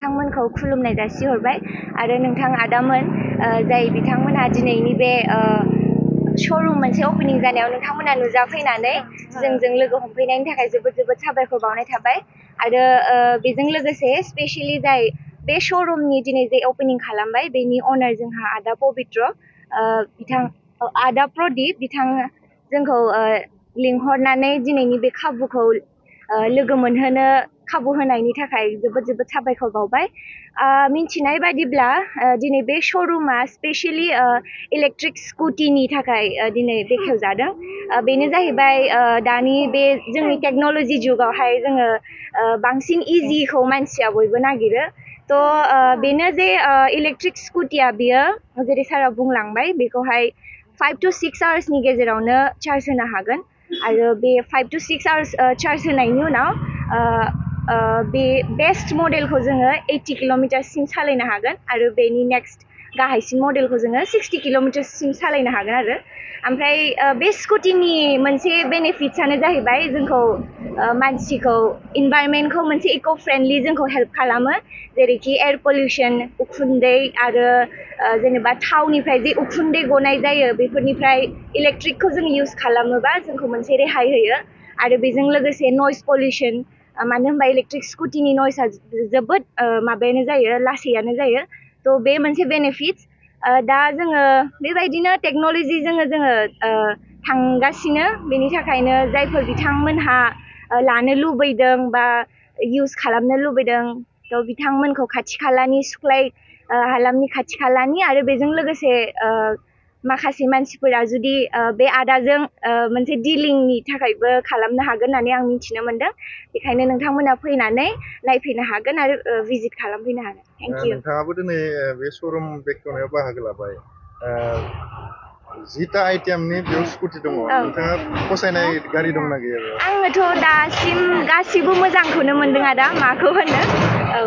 बिथांमोनखौ खुलुमनाय जासिहरबाय आरो नोंथां आदामोन जाय बिथांमोनहा दिनैनि बे श'रुम मोनसे अपेनिं जानायाव नोंथांमोना नुजाफैनानै जोंजों लोगो हमफैनायनि थाखाय जोबोद जोबोद साबायखर बावनाय थाबाय आरो बेजों लोगोसे स्पेशली जाय बे श'रुमनि दिनै जे अपेनिं खालामबाय बेनि अनार जोंहा आदा पबित्र बिथां आदा प्रदीप बिथां जोंखौ लिंहरनानै दिनैनि बे खाबुखौ लोगो मोनहोनो खाबु होनायनि थाखाय जोबोद जोबोद साबायखर बावबाय मिन्थिनाय बादिब्ला दिनै बे श'रुमा स्पेशली इलेक्ट्रिक स्कुटिनि थाखाय दिनै बेखेवजादों बेनो जाहैबाय दानि बे जोंनि टेक्न'लजि जुगावहाय जोङो बांसिन इजिखौ मानसिया बयबो नागिरो थ' बेनो जे इलेक्ट्रिक स्कुटिया बियो जेरै सारा बुंलांबाय बेखौहाय 5 to 6 आवार्सनि गेजेरावनो चार्ज होनो हागोन आरो बे 5 to 6 आवार्स चार्ज होनायनि उनाव बे बेस्ट मडेलखौ जोङो 80 किल'मिटारसिम सालायनो हागोन आरो बेनि नेक्स्ट गाहायसिन मडेलखौ जोङो 60 किल'मिटारसिम सालायनो हागोन आरो ओमफ्राय बे स्कुटिनि मोनसे बेनिफिट्सआनो जाहैबाय जोंखौ मानसिखौ इनभाइरनमेन्टखौ मोनसे इक' फ्रेन्डलि जोंखौ हेल्प खालामो जेरैखि एयार पलिउसन उखुन्दै आरो जेनेबा थावनिफ्राय जे उखुन्दै गनाय जायो बेफोरनिफ्राय इलेक्ट्रिकखौ जों इउज खालामोबा जोंखौ मोनसे रेहाय होयो आरो बेजों लोगोसे नयस पलिउसन मानो होनबा इलेक्ट्रिक स्कुटिनि नयसआ जोबोद माबायानो जायो लासैयानो जायो थ' बे मोनसे बेनिफिट्स दा जोङो बेबायदिनो टेक्न'लजिजों जोङो थांगासिनो बेनि थाखायनो जायफोर बिथांमोनहा लानो लुबैदों बा इउज खालामनो लुबैदों थ' बिथांमोनखौ खाथि खालानि सुख्लाय हालामनि खाथि खालानि आरो बेजों लोगोसे माखासे मानसिफोरा जुदि बे आदाजों मोनसे डिलिंनि थाखायबो खालामनो हागोन होननानै आं मिथिनो मोनदों बेखायनो नोंथांमोना फैनानै नायफैनो हागोन आरो भिजिट खालामफैनो हागोन थेंक इउ नोंथाङाबो दिनै बे श'रुम बेखेवनायाव बाहागो लाबाय 10टा आइटेमनि बेयाव स्कुटि दङ नोंथाङा फसायनाय गारि दंना गैया आङोथ' दासिम गासिबो मोजांखौनो मोनदों आदा माखौ होनो औ